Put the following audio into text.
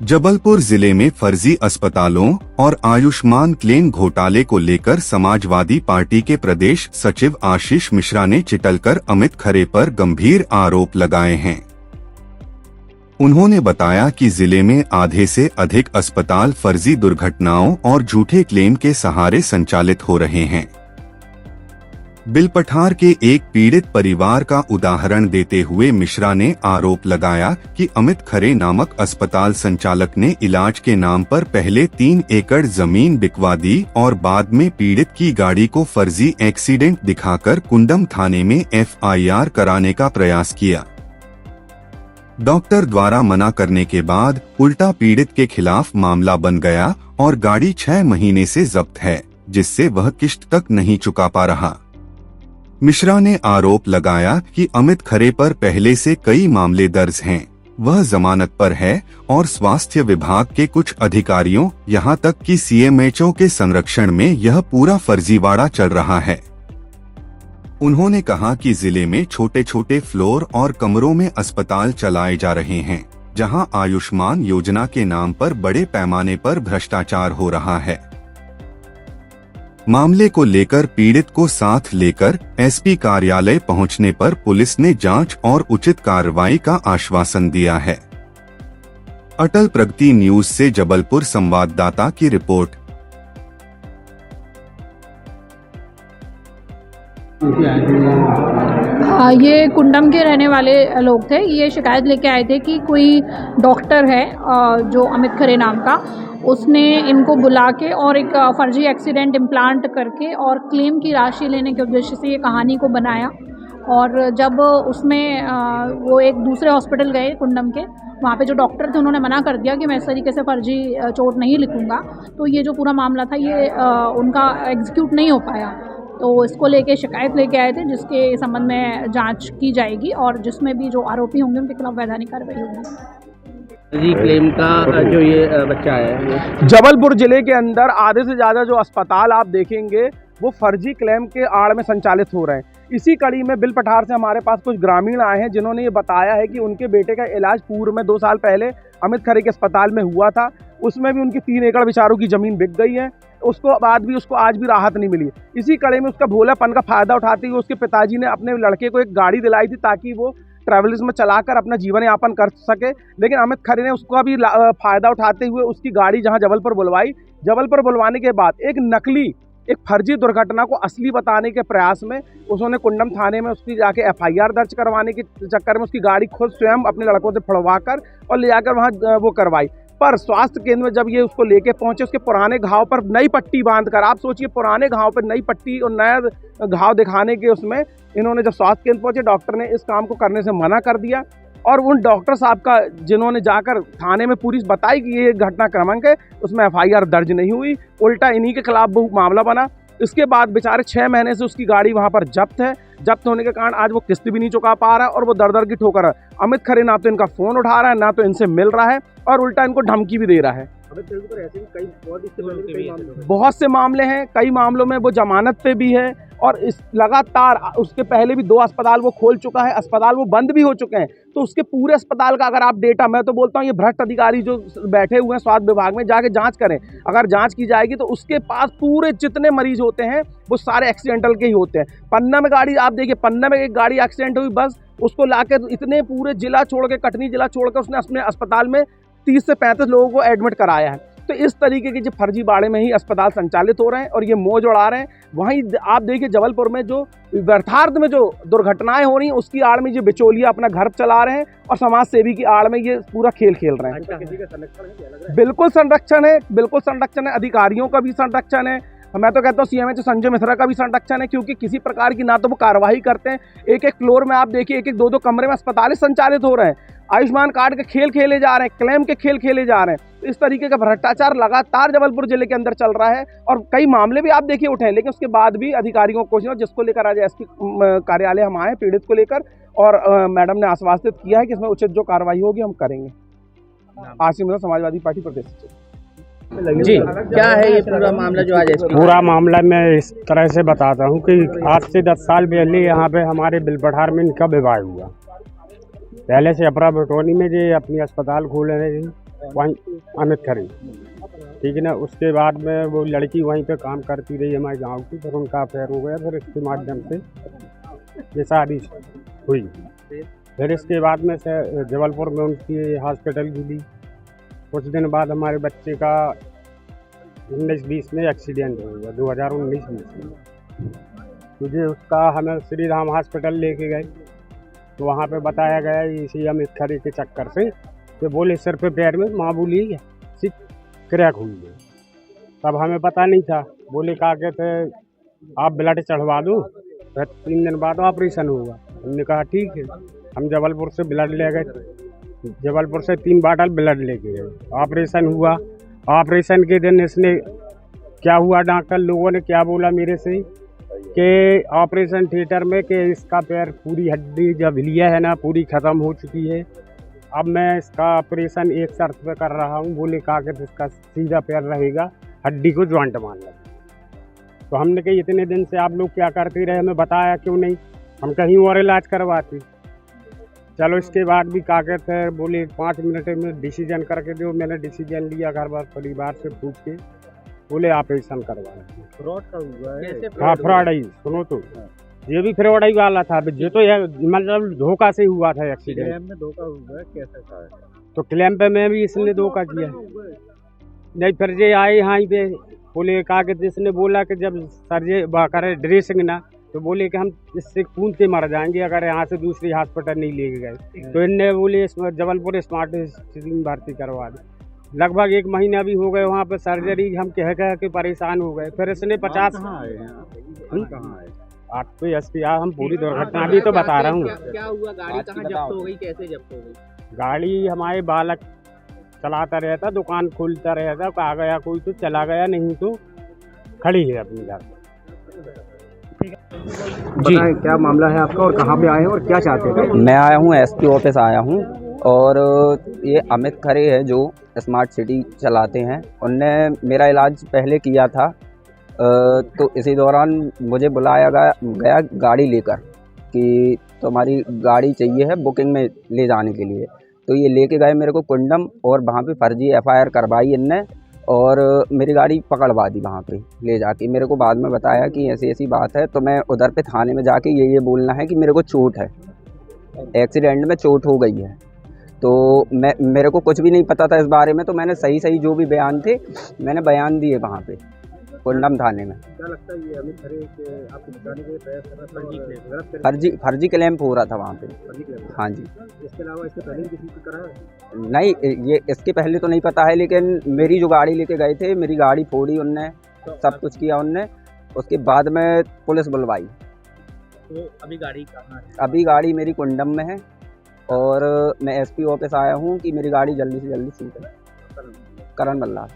जबलपुर जिले में फर्जी अस्पतालों और आयुष्मान क्लेम घोटाले को लेकर समाजवादी पार्टी के प्रदेश सचिव आशीष मिश्रा ने चिटलकर अमित खरे पर गंभीर आरोप लगाए हैं। उन्होंने बताया कि जिले में आधे से अधिक अस्पताल फर्जी दुर्घटनाओं और झूठे क्लेम के सहारे संचालित हो रहे हैं। बिलपठार के एक पीड़ित परिवार का उदाहरण देते हुए मिश्रा ने आरोप लगाया कि अमित खरे नामक अस्पताल संचालक ने इलाज के नाम पर पहले 3 एकड़ जमीन बिकवा दी और बाद में पीड़ित की गाड़ी को फर्जी एक्सीडेंट दिखाकर कुंडम थाने में FIR कराने का प्रयास किया। डॉक्टर द्वारा मना करने के बाद उल्टा पीड़ित के खिलाफ मामला बन गया और गाड़ी 6 महीने से जब्त है, जिससे वह किश्त तक नहीं चुका पा रहा। मिश्रा ने आरोप लगाया कि अमित खरे पर पहले से कई मामले दर्ज हैं, वह जमानत पर है और स्वास्थ्य विभाग के कुछ अधिकारियों यहां तक कि CMHO के संरक्षण में यह पूरा फर्जीवाड़ा चल रहा है। उन्होंने कहा कि जिले में छोटे छोटे फ्लोर और कमरों में अस्पताल चलाए जा रहे हैं, जहां आयुष्मान योजना के नाम पर बड़े पैमाने पर भ्रष्टाचार हो रहा है। मामले को लेकर पीड़ित को साथ लेकर SP कार्यालय पहुंचने पर पुलिस ने जांच और उचित कार्रवाई का आश्वासन दिया है। अटल प्रगति न्यूज से जबलपुर संवाददाता की रिपोर्ट। ये कुंडम के रहने वाले लोग थे। ये शिकायत लेके आए थे कि कोई डॉक्टर है जो अमित खरे नाम का, उसने इनको बुला के और एक फर्जी एक्सीडेंट इम्प्लांट करके और क्लेम की राशि लेने के उद्देश्य से ये कहानी को बनाया। और जब उसमें वो एक दूसरे हॉस्पिटल गए कुंडम के, वहाँ पे जो डॉक्टर थे उन्होंने मना कर दिया कि मैं इस तरीके से फर्जी चोट नहीं लिखूँगा, तो ये जो पूरा मामला था ये उनका एग्जीक्यूट नहीं हो पाया। तो इसको लेके शिकायत लेके आए थे, जिसके संबंध में जांच की जाएगी और जिसमें भी जो आरोपी होंगे उनके खिलाफ वैधानिक कार्रवाई होगी। जी, क्लेम का जो ये बच्चा है, जबलपुर जिले के अंदर आधे से ज़्यादा जो अस्पताल आप देखेंगे वो फर्जी क्लेम के आड़ में संचालित हो रहे हैं। इसी कड़ी में बिलपठार से हमारे पास कुछ ग्रामीण आए हैं जिन्होंने ये बताया है कि उनके बेटे का इलाज पूर्व में 2 साल पहले अमित खरे के अस्पताल में हुआ था। उसमें भी उनकी 3 एकड़ बेचारों की ज़मीन बिक गई है। उसको बाद भी उसको आज भी राहत नहीं मिली। इसी कड़ी में उसका भोलापन का फ़ायदा उठाते हुए उसके पिताजी ने अपने लड़के को एक गाड़ी दिलाई थी ताकि वो ट्रैवल्स में चलाकर अपना जीवन यापन कर सके, लेकिन अमित खरे ने उसका भी फ़ायदा उठाते हुए उसकी गाड़ी जहां जबलपुर बुलवाई। जबलपुर बुलवाने के बाद एक फर्जी दुर्घटना को असली बताने के प्रयास में उन्होंने कुंडम थाने में उसकी जाके FIR दर्ज करवाने के चक्कर में उसकी गाड़ी खुद स्वयं अपने लड़कों से फड़वा कर और ले जाकर वहाँ वो करवाई। पर स्वास्थ्य केंद्र में जब ये उसको लेके पहुंचे, उसके पुराने घाव पर नई पट्टी बांधकर, आप सोचिए पुराने घाव पर नई पट्टी और नया घाव दिखाने के उसमें इन्होंने जब स्वास्थ्य केंद्र पहुंचे, डॉक्टर ने इस काम को करने से मना कर दिया। और उन डॉक्टर साहब का जिन्होंने जाकर थाने में पूरी बताई कि ये घटना क्रमांक है, उसमें FIR दर्ज नहीं हुई, उल्टा इन्हीं के खिलाफ वो मामला बना। इसके बाद बेचारे 6 महीने से उसकी गाड़ी वहाँ पर जब्त है। जब्त होने के कारण आज वो किस्त भी नहीं चुका पा रहा है और वो दर की ठोकर है। अमित खरे ना तो इनका फ़ोन उठा रहा है, ना तो इनसे मिल रहा है और उल्टा इनको धमकी भी दे रहा है। बहुत से मामले हैं, कई मामलों में वो जमानत पे भी है और इस लगातार उसके पहले भी 2 अस्पताल वो खोल चुका है, अस्पताल वो बंद भी हो चुके हैं। तो उसके पूरे अस्पताल का अगर आप डेटा, मैं तो बोलता हूँ ये भ्रष्ट अधिकारी जो बैठे हुए हैं स्वास्थ्य विभाग में, जाके जांच करें। अगर जांच की जाएगी तो उसके पास पूरे जितने मरीज होते हैं वो सारे एक्सीडेंटल के ही होते हैं। पन्ना में गाड़ी आप देखिए, पन्ना में एक गाड़ी एक्सीडेंट हुई, बस उसको लाकर इतने पूरे जिला छोड़ के, कटनी जिला छोड़ के उसने अपने अस्पताल में 30 से 35 लोगों को एडमिट कराया है। तो इस तरीके के जो फर्जी बाड़े में ही अस्पताल संचालित हो रहे हैं और ये मौज उड़ा रहे हैं। वहीं आप देखिए जबलपुर में जो व्यर्थार्थ में जो दुर्घटनाएं हो रही हैं उसकी आड़ में जो बिचौलिया अपना घर चला रहे हैं और समाज सेवी की आड़ में ये पूरा खेल खेल रहे हैं। बिल्कुल संरक्षण है, बिल्कुल संरक्षण है, अधिकारियों का भी संरक्षण है। मैं तो कहता हूँ CMHO संजय मिश्रा का भी संरक्षण है, क्योंकि किसी प्रकार की ना तो वो कार्रवाई करते हैं। एक फ्लोर में आप देखिए 1-2 कमरे में अस्पताल संचालित हो रहे हैं। आयुष्मान कार्ड के खेल खेले जा रहे हैं, क्लेम के खेल खेले जा रहे हैं। इस तरीके का भ्रष्टाचार लगातार जबलपुर जिले के अंदर चल रहा है और कई मामले भी आप देखिए उठे, लेकिन उसके बाद भी अधिकारियों को जिसको लेकर आज SP कार्यालय हम आए पीड़ित को लेकर, और मैडम ने आश्वासित किया है कि इसमें उचित जो कार्रवाई होगी हम करेंगे। आशीष मिश्रा, समाजवादी पार्टी प्रदेश सचिव। जी, क्या है ये पूरा मामला जो आज पूरा मामला मैं इस तरह से बताता हूँ कि आज से 10 साल पहले यहाँ पे हमारे बिलपठार में इनका विवाह हुआ। पहले से अपरा बटोनी में जो अपनी अस्पताल खोल रहे थे, वहीं अमित खरे, ठीक है ना। उसके बाद में वो लड़की वहीं पे काम करती रही हमारे गांव की, फिर उनका अफेयर हो गया, फिर इसके माध्यम से ये शादी हुई। फिर इसके बाद में से जबलपुर में उनकी हॉस्पिटल मिली। कुछ दिन बाद हमारे बच्चे का 19-20 में एक्सीडेंट हो गया, 2019-20 में। मुझे उसका हमें श्री राम हॉस्पिटल लेके गए, तो वहाँ पे बताया गया इसी अमित खरे के चक्कर से कि बोले सिर पे पैर में मामूली सी क्रैक हुई है। तब हमें पता नहीं था, बोले कहा कहते आप ब्लड चढ़वा दो, फिर 3 दिन बाद ऑपरेशन होगा। हमने कहा ठीक है। हम जबलपुर से ब्लड ले गए, जबलपुर से 3 बाटल ब्लड लेके गए। ऑपरेशन हुआ। ऑपरेशन के दिन इसने क्या हुआ, डॉक्टर लोगों ने क्या बोला मेरे से कि ऑपरेशन थिएटर में कि इसका पैर पूरी हड्डी जब हिलिया है ना पूरी ख़त्म हो चुकी है, अब मैं इसका ऑपरेशन एक शर्त पे कर रहा हूँ। बोले कहा कि इसका सीधा पैर रहेगा, हड्डी को जॉइंट मान लगे। तो हमने कहा इतने दिन से आप लोग क्या करते रहे, हमें बताया क्यों नहीं, हम कहीं और इलाज करवाते। चलो इसके बाद भी क्या कहते हैं, बोले 5 मिनट में डिसीजन करके दो। मैंने डिसीजन लिया, घर बार परिवार से पूछ के, बोले ऑपरेशन करवाना। फ्रॉड का हुआ है? हाँ फ्रॉड ही, सुनो तो ये भी फ्रॉड ही वाला था। ये तो मतलब धोखा से हुआ था एक्सीडेंट में धोखा हुआ है, कैसा था? तो क्लैम्प में भी इसने धोखा किया। नहीं फिर ये आए यहाँ पे, बोले कहा कि जिसने बोला कि जब सर ये करे ड्रेसिंग ना, तो बोले कि हम इससे खून से मर जाएंगे अगर यहाँ से दूसरी हॉस्पिटल नहीं लेके गए। तो इनने बोले जबलपुर स्मार्ट सिटी में भर्ती करवा दी। लगभग 1 महीना भी हो गए वहाँ पे सर्जरी, हम कह के परेशान हो गए। फिर इसने 50 आप तो एसपी हम पूरी दुर्घटना अभी तो बता रहा हूँ। क्या हुआ, गाड़ी कहाँ जब्त हो गई, कैसे जब्त हो गई? गाड़ी हमारे बालक चलाता रहता, दुकान खोलता रहता, आ गया कोई तो चला गया, नहीं तो खड़ी है अपनी घर। जी, क्या मामला है आपका और कहाँ पे आए हैं और क्या चाहते हैं? मैं आया हूँ एसपी ऑफिस आया हूँ, और ये अमित खरे है जो स्मार्ट सिटी चलाते हैं। उनने मेरा इलाज पहले किया था, तो इसी दौरान मुझे बुलाया गया गाड़ी लेकर कि तुम्हारी गाड़ी चाहिए है बुकिंग में ले जाने के लिए। तो ये लेके गए मेरे को कुंडम, और वहाँ पे फर्जी एफआईआर करवाई इनने, और मेरी गाड़ी पकड़वा दी वहाँ पे ले जाके। मेरे को बाद में बताया कि ऐसी ऐसी बात है, तो मैं उधर पे थाने में जाके ये बोलना है कि मेरे को चोट है, एक्सीडेंट में चोट हो गई है। तो मेरे को कुछ भी नहीं पता था इस बारे में, तो मैंने सही जो भी बयान थे मैंने बयान दिए वहाँ पे कुंडम थाने में। क्या लगता है ये अमित खरे के आपको बताने के प्रयास कर रहा है? फर्जी क्लेम हो रहा था वहाँ पे। हाँ जी। इसके अलावा इसके पहले किसी को करा है? नहीं, ये इसके पहले तो नहीं पता है, लेकिन मेरी जो गाड़ी लेके गए थे, मेरी गाड़ी फोड़ी उनने, सब कुछ किया उनने। उसके बाद में पुलिस बुलवाई। तो अभी गाड़ी कहाँ है? अभी गाड़ी मेरी कुंडम में है, और मैं एसपी ऑफिस आया हूँ कि मेरी गाड़ी जल्दी से जल्दी सीधे करण मल्ला।